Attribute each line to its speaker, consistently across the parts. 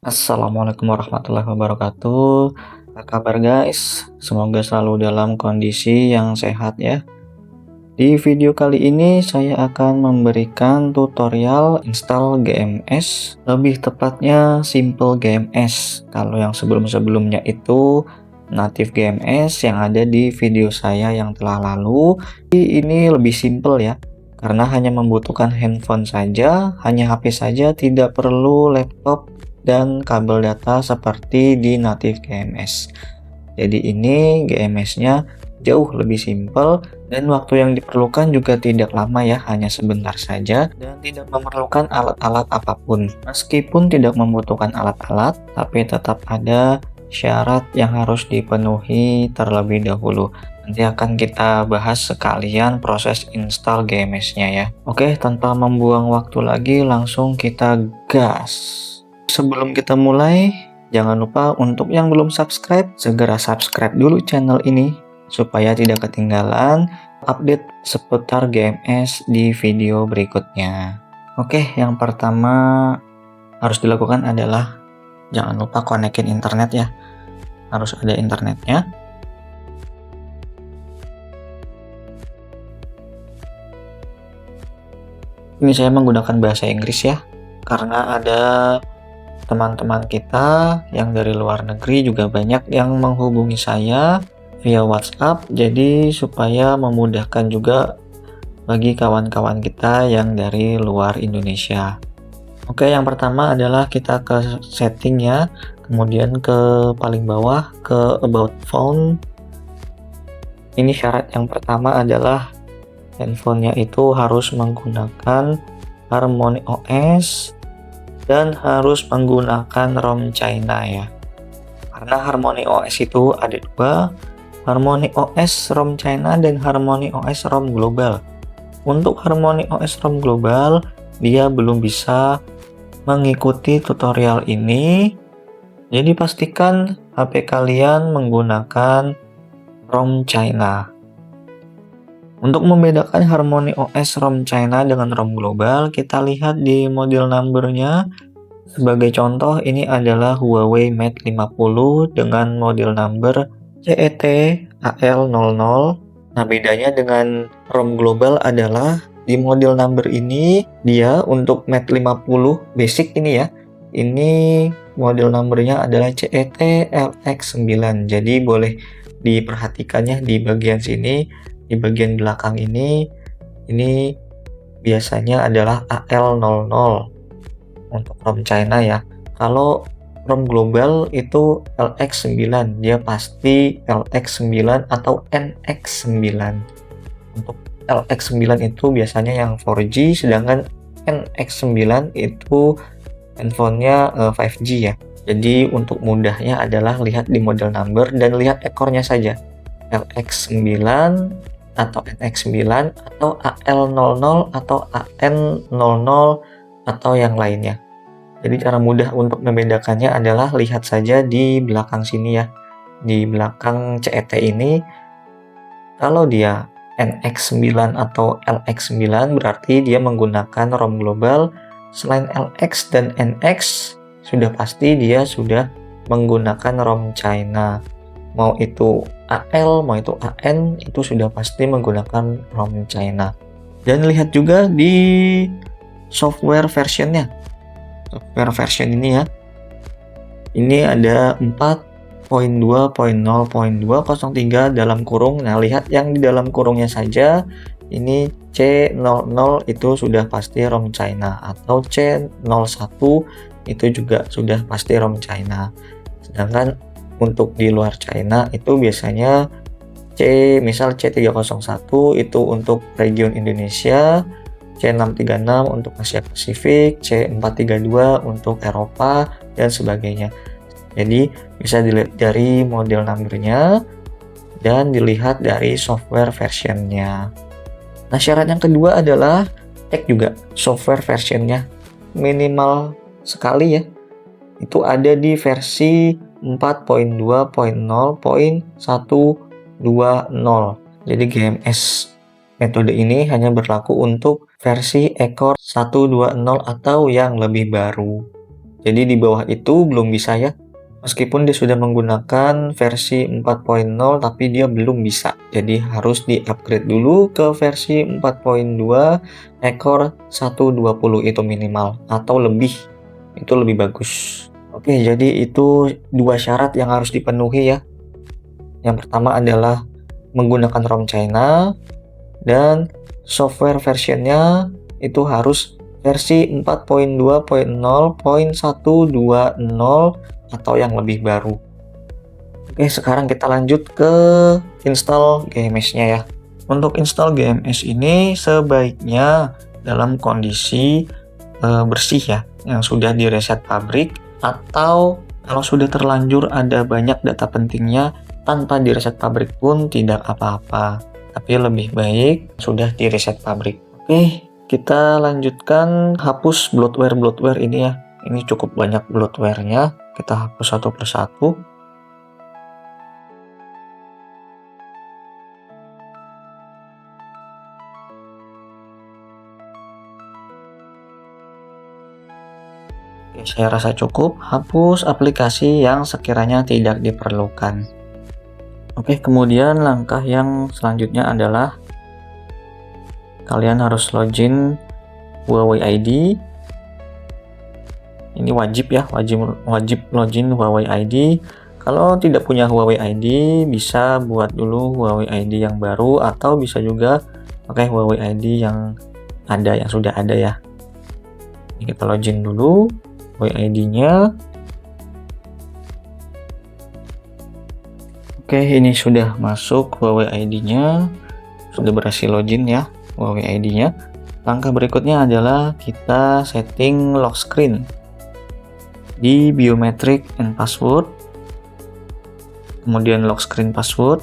Speaker 1: Assalamualaikum warahmatullahi wabarakatuh. Apa kabar guys? Semoga selalu dalam kondisi yang sehat ya. Di video kali ini saya akan memberikan tutorial install GMS, lebih tepatnya Simple GMS. Kalau yang sebelum-sebelumnya itu native GMS yang ada di video saya yang telah lalu. Ini lebih simple ya. Karena hanya membutuhkan handphone saja, hanya HP saja, tidak perlu laptop dan kabel data seperti di native GMS. Jadi ini GMS-nya jauh lebih simpel dan waktu yang diperlukan juga tidak lama ya, hanya sebentar saja dan tidak memerlukan alat-alat apapun. Meskipun tidak membutuhkan alat-alat, tapi tetap ada syarat yang harus dipenuhi terlebih dahulu. Nanti akan kita bahas sekalian proses install GMS-nya ya. Oke, tanpa membuang waktu lagi langsung kita gas. Sebelum kita mulai, jangan lupa untuk yang belum subscribe, segera subscribe dulu channel ini supaya tidak ketinggalan update seputar GMS di video berikutnya. Oke, yang pertama harus dilakukan adalah jangan lupa konekin internet ya. Harus ada internetnya. Ini saya menggunakan bahasa Inggris ya, karena ada teman-teman kita yang dari luar negeri juga banyak yang menghubungi saya via WhatsApp, jadi supaya memudahkan juga bagi kawan-kawan kita yang dari luar Indonesia. Oke, yang pertama adalah kita ke setting ya, kemudian ke paling bawah ke about phone. Ini syarat yang pertama adalah handphonenya itu harus menggunakan Harmony OS dan harus menggunakan ROM China ya. Karena Harmony OS itu ada dua, Harmony OS ROM China dan Harmony OS ROM Global. Untuk Harmony OS ROM Global, dia belum bisa mengikuti tutorial ini. Jadi pastikan HP kalian menggunakan ROM China. Untuk membedakan Harmony OS ROM China dengan ROM Global, kita lihat di model number-nya. Sebagai contoh, ini adalah Huawei Mate 50 dengan model number CET AL00. Nah, bedanya dengan ROM Global adalah di model number ini, dia untuk Mate 50 basic ini ya, ini model numbernya adalah CET LX9. Jadi boleh diperhatikannya di bagian sini. Di bagian belakang ini biasanya adalah AL00 untuk ROM China ya. Kalau ROM Global itu LX9, dia pasti LX9 atau NX9. Untuk LX9 itu biasanya yang 4G, sedangkan NX9 itu handphonenya 5G ya. Jadi untuk mudahnya adalah lihat di model number dan lihat ekornya saja. LX9 atau NX9 atau AL00 atau AN00 atau yang lainnya. Jadi cara mudah untuk membedakannya adalah lihat saja di belakang sini ya. Di belakang CET ini, kalau dia NX9 atau LX9 berarti dia menggunakan ROM Global. Selain LX dan NX, sudah pasti dia sudah menggunakan ROM China. Mau itu AL, mau itu AN, itu sudah pasti menggunakan ROM China. Dan lihat juga di software versionnya. Software version ini ya. Ini ada 4.2.0.203 dalam kurung. Nah, lihat yang di dalam kurungnya saja. Ini C00 itu sudah pasti ROM China, atau C01 itu juga sudah pasti ROM China. Sedangkan untuk di luar China itu biasanya misal C301 itu untuk region Indonesia, C636 untuk Asia Pasifik, C432 untuk Eropa, dan sebagainya. Jadi bisa dilihat dari model numbernya dan dilihat dari software versionnya. Nah, syarat yang kedua adalah cek juga software versionnya, minimal sekali ya. Itu ada di versi 4.2.0.120. Jadi GMS metode ini hanya berlaku untuk versi ekor 120 atau yang lebih baru. Jadi di bawah itu belum bisa ya. Meskipun dia sudah menggunakan versi 4.0 tapi dia belum bisa. Jadi harus di-upgrade dulu ke versi 4.2 ekor 120 itu minimal atau lebih. Itu lebih bagus. Oke, jadi itu dua syarat yang harus dipenuhi ya. Yang pertama adalah menggunakan ROM China dan software versionnya itu harus versi 4.2.0.120 atau yang lebih baru. Oke, sekarang kita lanjut ke install GMS-nya ya. Untuk install GMS ini sebaiknya dalam kondisi bersih ya, yang sudah direset pabrik, atau kalau sudah terlanjur ada banyak data pentingnya tanpa direset pabrik pun tidak apa-apa, tapi lebih baik sudah direset pabrik. Oke, kita lanjutkan hapus bloatware ini ya. Ini cukup banyak bloatware-nya, kita hapus satu persatu. Oke, saya rasa cukup. Hapus aplikasi yang sekiranya tidak diperlukan. Oke, kemudian langkah yang selanjutnya adalah kalian harus login Huawei ID. Ini wajib ya, wajib login Huawei ID. Kalau tidak punya Huawei ID, bisa buat dulu Huawei ID yang baru atau bisa juga pakai Huawei ID yang sudah ada ya. Ini kita login dulu Huawei ID-nya. Oke, ini sudah masuk Huawei ID-nya. Sudah berhasil login ya Huawei ID-nya. Langkah berikutnya adalah kita setting lock screen di biometric and password. Kemudian lock screen password.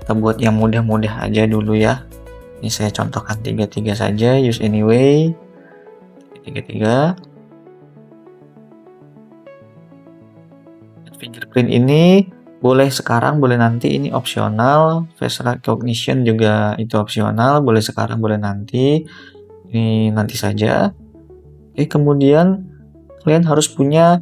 Speaker 1: Kita buat yang mudah-mudah aja dulu ya. Ini saya contohkan 33 saja, use anyway. 33. Fingerprint ini boleh sekarang, boleh nanti, ini opsional. Face recognition juga itu opsional, boleh sekarang, boleh nanti. Ini nanti saja. Oke, kemudian kalian harus punya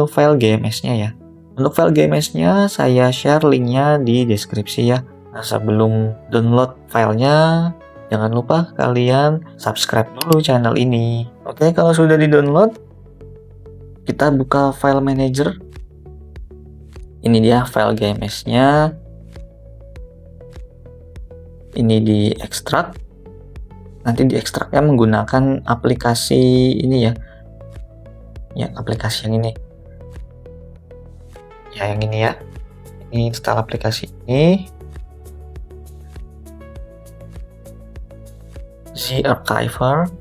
Speaker 1: file GMS-nya ya. Untuk file GMS-nya saya share linknya di deskripsi ya. Nah, sebelum download filenya, jangan lupa kalian subscribe dulu channel ini. Oke, kalau sudah di-download, kita buka file manager. Ini dia file GMS-nya. Ini diekstrak. Nanti diekstraknya menggunakan aplikasi ini ya. Ya, aplikasi yang ini. Ya, yang ini ya. Ini install aplikasi ini. Z-Archiver.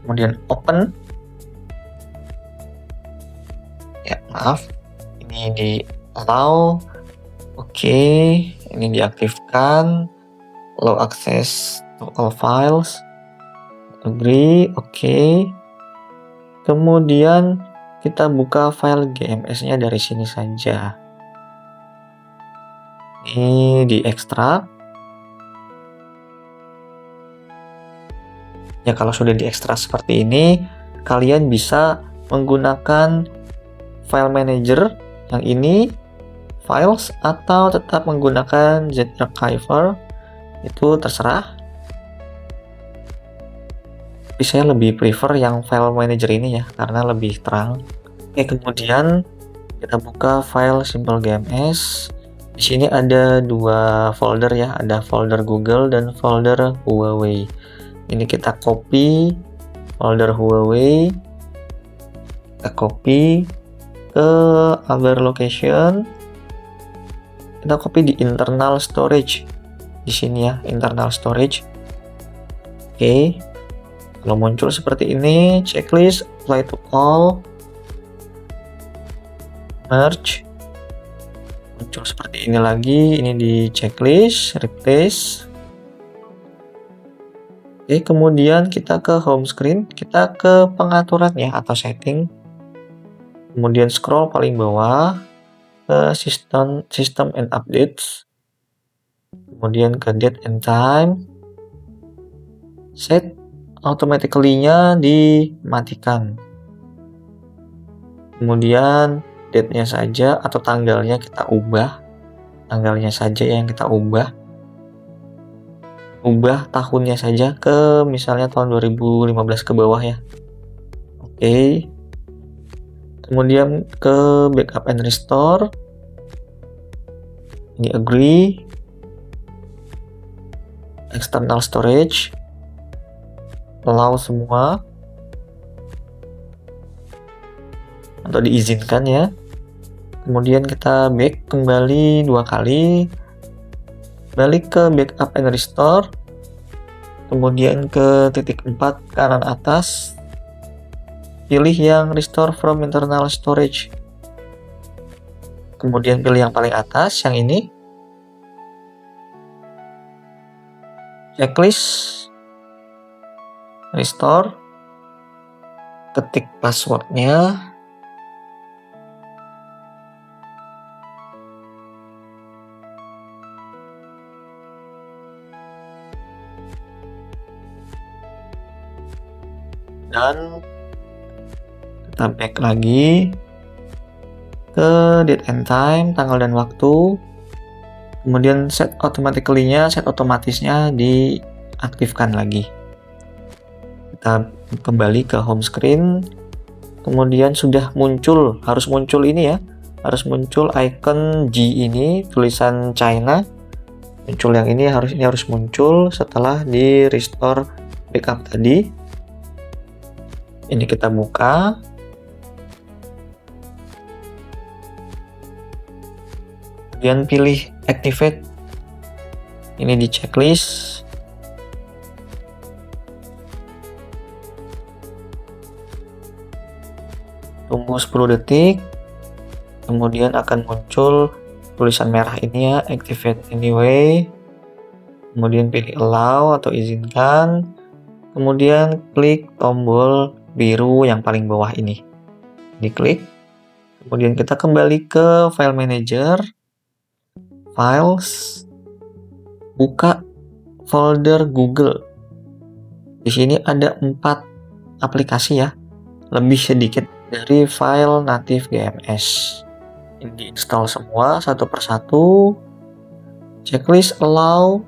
Speaker 1: Kemudian open. Ya, maaf. Ini di allow. Oke, ini diaktifkan. Allow access to all files. Agree, oke. Kemudian kita buka file GMS-nya dari sini saja. Ini diekstrak. Ya, kalau sudah diekstrak seperti ini, kalian bisa menggunakan file manager yang ini, files, atau tetap menggunakan Z-Archiver, itu terserah. Tapi saya lebih prefer yang file manager ini ya, karena lebih terang. Oke, kemudian kita buka file simple GMS. Di sini ada dua folder ya, ada folder Google dan folder Huawei. Ini kita copy folder Huawei, kita copy ke other location. Kita copy di internal storage di sini ya, internal storage. Oke, kalau muncul seperti ini, checklist apply to all, merge, muncul seperti ini lagi. Ini di checklist, replace. Oke, kemudian kita ke home screen, kita ke pengaturan ya atau setting. Kemudian scroll paling bawah ke system and updates. Kemudian ke date and time. Set automatically-nya dimatikan. Kemudian date-nya saja atau tanggalnya kita ubah. Tanggalnya saja yang kita ubah. Ubah tahunnya saja ke misalnya tahun 2015 ke bawah ya. Oke. Kemudian ke backup and restore. Ini agree. External storage. Allow semua. Atau diizinkan ya. Kemudian kita back kembali 2 kali. Balik ke backup and restore. Kemudian ke titik 4 kanan atas. Pilih yang restore from internal storage. Kemudian pilih yang paling atas, yang ini. Checklist. Restore. Ketik passwordnya. Dan kita back lagi ke date and time, tanggal dan waktu. Kemudian set automatically-nya, set otomatisnya diaktifkan lagi. Kita kembali ke home screen. Kemudian sudah muncul, harus muncul ini ya. Harus muncul icon G ini, tulisan China. Muncul yang ini harus muncul setelah di restore backup tadi. Ini kita buka. Kemudian pilih activate. Ini di checklist. Tunggu 10 detik. Kemudian akan muncul tulisan merah ini ya, activate anyway. Kemudian pilih allow atau izinkan. Kemudian klik tombol biru yang paling bawah ini. Diklik. Kemudian kita kembali ke file manager. Files. Buka folder Google. Di sini ada 4 aplikasi ya. Lebih sedikit dari file native GMS. Ini diinstal semua satu persatu. Checklist allow.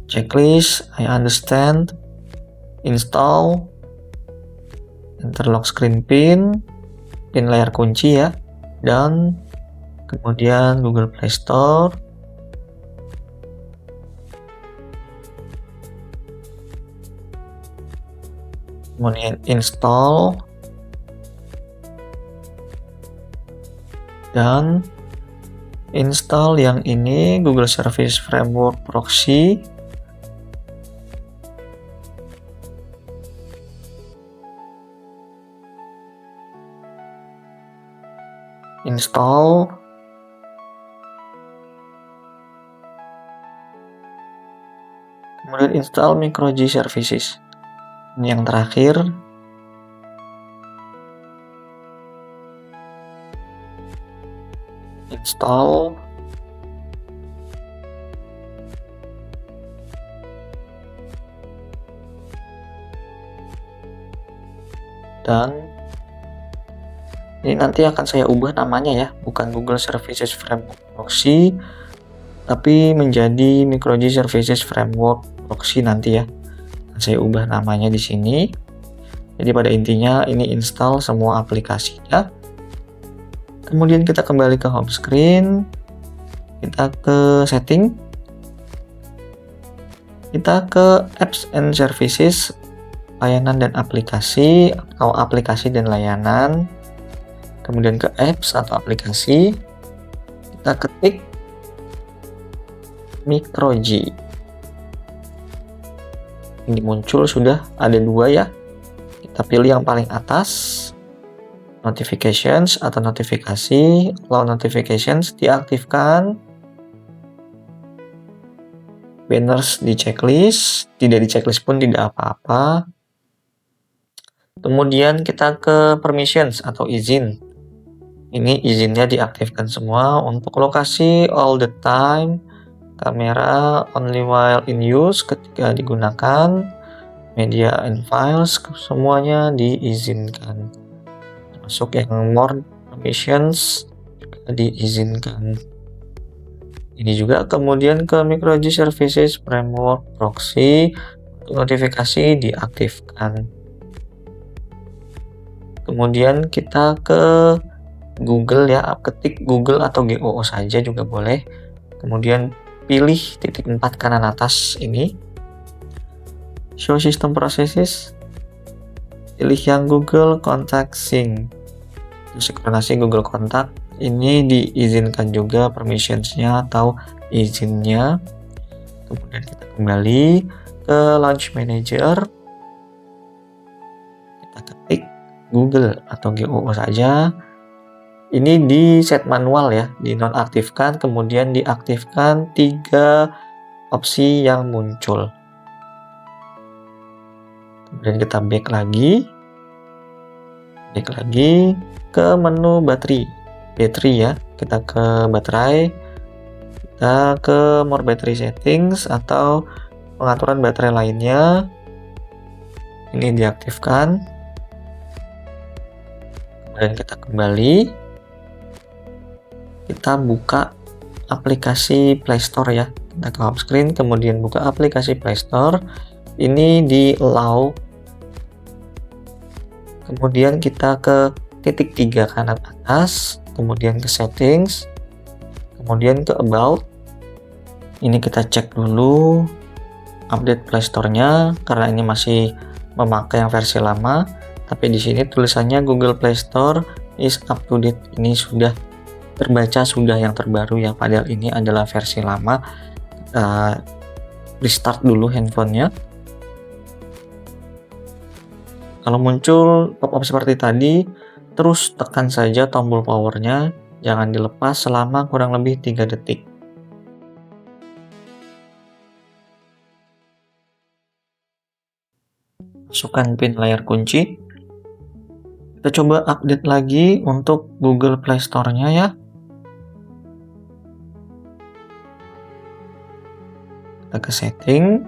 Speaker 1: Checklist, I understand. Install. Interlock screen pin layar kunci ya. Dan kemudian Google Play Store. Kemudian install. Dan install yang ini Google Service Framework Proxy. Install. Kemudian install micro G services. Ini yang terakhir. Install. Dan ini nanti akan saya ubah namanya ya, bukan Google Services Framework Proxy, tapi menjadi micro G Services Framework Proxy nanti ya. Saya ubah namanya di sini. Jadi pada intinya ini install semua aplikasinya. Kemudian kita kembali ke home screen. Kita ke setting. Kita ke apps and services, layanan dan aplikasi atau aplikasi dan layanan. Kemudian ke apps atau aplikasi, kita ketik micro G. Ini muncul sudah ada 2 ya. Kita pilih yang paling atas, notifications atau notifikasi. Allow notifications diaktifkan. Banners di checklist, tidak di checklist pun tidak apa-apa. Kemudian kita ke permissions atau izin. Ini izinnya diaktifkan semua untuk lokasi all the time, kamera only while in use, ketika digunakan, media and files, semuanya diizinkan. Termasuk yang more permissions juga diizinkan. Ini juga kemudian ke micro services framework proxy, notifikasi diaktifkan. Kemudian kita ke Google ya, ketik Google atau GOO saja juga boleh. Kemudian pilih titik 4 kanan atas ini. Show system processes. Pilih yang Google Contact Sync. Sinkronasi Google Kontak. Ini diizinkan juga permissionsnya atau izinnya. Kemudian kita kembali ke Launch Manager. Kita ketik Google atau GOO saja. Ini di set manual ya, dinonaktifkan, kemudian diaktifkan 3 opsi yang muncul. Kemudian kita back lagi ke menu battery ya. Kita ke baterai, kita ke more battery settings atau pengaturan baterai lainnya. Ini diaktifkan. Kemudian kita kembali, kita buka aplikasi Play Store ya. Kita ke home screen, kemudian buka aplikasi Play Store. Ini di allow. Kemudian kita ke titik 3 kanan atas, kemudian ke settings, kemudian ke about. Ini kita cek dulu update Play Store-nya karena ini masih memakai yang versi lama. Tapi di sini tulisannya Google Play Store is up to date. Ini sudah terbaca, sudah yang terbaru ya. Padahal ini adalah versi lama. Restart dulu handphonenya. Kalau muncul pop-up seperti tadi, terus tekan saja tombol powernya. Jangan dilepas selama kurang lebih 3 detik. Masukkan PIN layar kunci. Kita coba update lagi untuk Google Play Store-nya ya. Kita ke setting,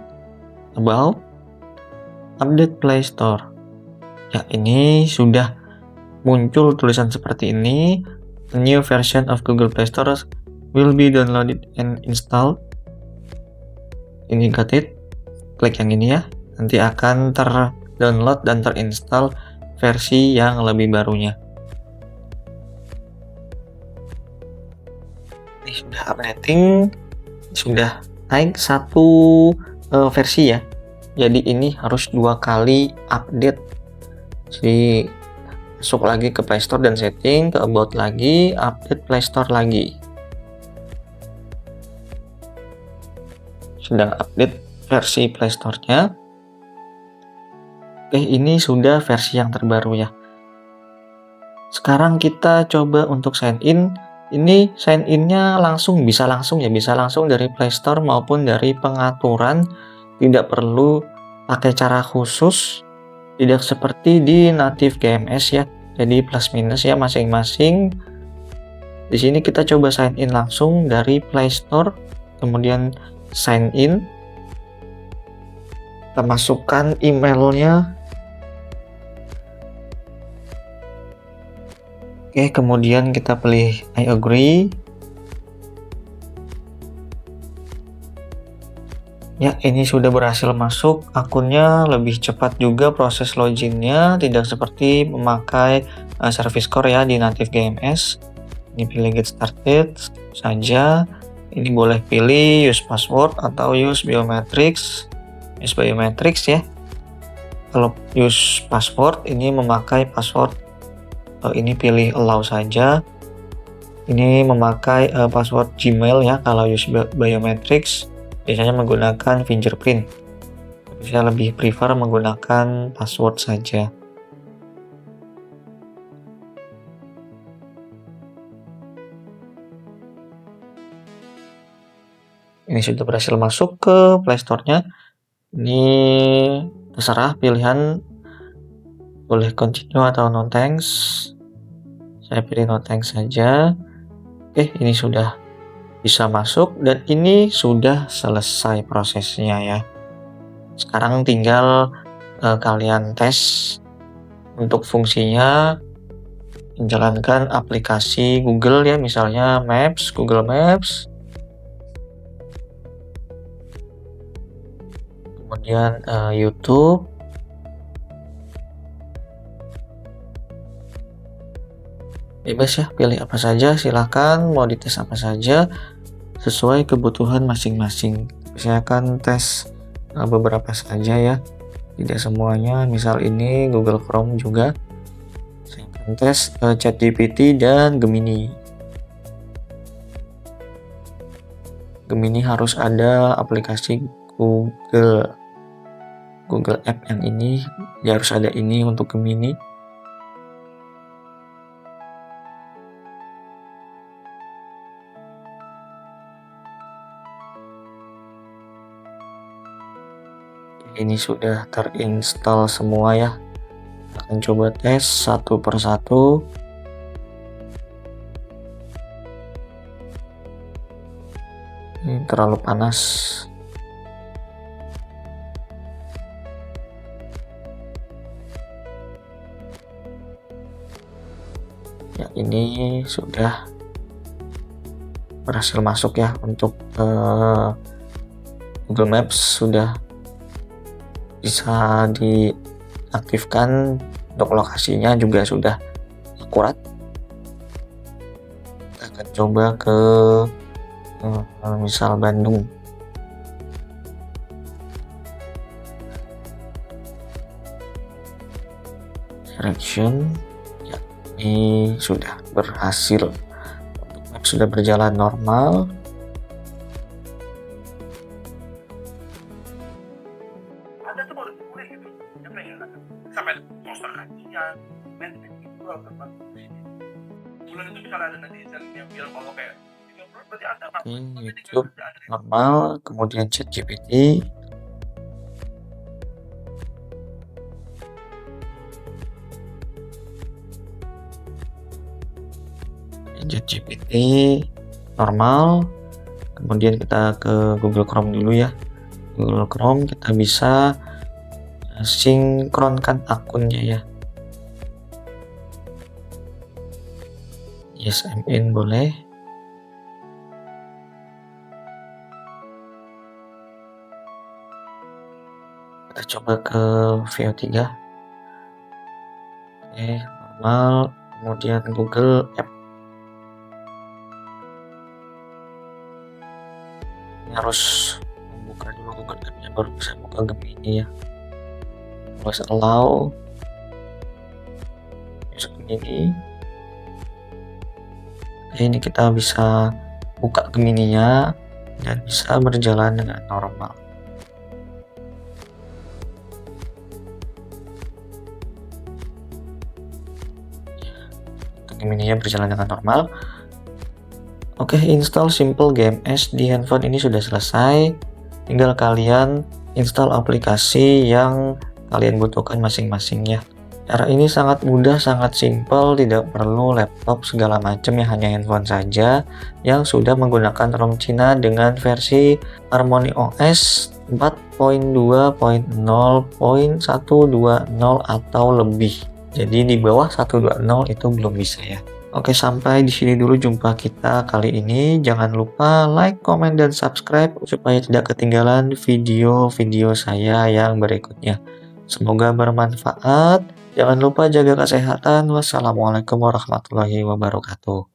Speaker 1: about, update Play Store. Ya, ini sudah muncul tulisan seperti ini. A new version of Google Play Store will be downloaded and installed. Ini got it. Klik yang ini ya. Nanti akan terdownload dan terinstall versi yang lebih barunya. Ini sudah updating, sudah naik 1 versi ya. Jadi ini harus 2 kali update. Jadi masuk lagi ke Play Store dan setting, ke about lagi, update Play Store lagi. Sudah update versi Play Store-nya. Oke, ini sudah versi yang terbaru ya. Sekarang kita coba untuk sign in. Ini sign in-nya bisa langsung dari Play Store maupun dari pengaturan. Tidak perlu pakai cara khusus. Tidak seperti di native GMS ya. Jadi plus minus ya masing-masing. Di sini kita coba sign in langsung dari Play Store, kemudian sign in. Kita masukkan emailnya. Oke, kemudian kita pilih I agree. Ya, ini sudah berhasil masuk. Akunnya lebih cepat juga proses loginnya, tidak seperti memakai service core ya di native GMS. Ini pilih get started saja. Ini boleh pilih use password atau use biometrics. Use biometrics ya. Kalau use password ini memakai password. Ini pilih allow saja. Ini memakai password Gmail ya. Kalau use biometrics biasanya menggunakan fingerprint. Saya lebih prefer menggunakan password saja. Ini sudah berhasil masuk ke Play Store-nya. Ini terserah pilihan, boleh continue atau no thanks. Saya pilih no thanks saja. Oke, ini sudah bisa masuk dan ini sudah selesai prosesnya ya. Sekarang tinggal kalian tes untuk fungsinya, menjalankan aplikasi Google ya, misalnya Maps, Google Maps, kemudian YouTube, bebas ya, pilih apa saja, silahkan mau dites apa saja sesuai kebutuhan masing-masing. Saya akan tes beberapa saja ya, tidak semuanya. Misal ini Google Chrome juga, saya akan tes ChatGPT dan Gemini. Gemini harus ada aplikasi Google App yang ini, dia harus ada ini untuk Gemini. Ini sudah terinstall semua ya. Akan coba tes satu persatu. Ini terlalu panas. Ya, ini sudah berhasil masuk ya untuk Google Maps, sudah bisa diaktifkan, untuk lokasinya juga sudah akurat. Kita akan coba ke misal Bandung. Direction ya, ini sudah berhasil, untuk Maps sudah berjalan normal.
Speaker 2: Sampai poster kajian, bulan itu misalnya ada netizen yang bilang kalau kayak berarti ada
Speaker 1: YouTube normal, kemudian ChatGPT. ChatGPT normal, kemudian kita ke Google Chrome dulu ya. Google Chrome kita bisa sinkronkan akunnya ya. Yes, I'm in boleh. Kita coba ke VO3. Oke, normal, kemudian Google App. Ini harus membuka dulu Google App-nya, baru bisa buka Gemini ya. Terus allow masuk Gemini. Ini kita bisa buka Gemininya dan bisa berjalan dengan normal. Gemininya berjalan dengan normal. Oke, install Simple Game S di handphone ini sudah selesai. Tinggal kalian install aplikasi yang kalian butuhkan masing-masing ya. Cara ini sangat mudah, sangat simple, tidak perlu laptop segala macam ya, hanya handphone saja yang sudah menggunakan ROM Cina dengan versi Harmony OS 4.2.0.120 atau lebih. Jadi di bawah 120 itu belum bisa ya. Oke, sampai di sini dulu jumpa kita kali ini. Jangan lupa like, comment, dan subscribe supaya tidak ketinggalan video-video saya yang berikutnya. Semoga bermanfaat. Jangan lupa jaga kesehatan. Wassalamualaikum warahmatullahi wabarakatuh.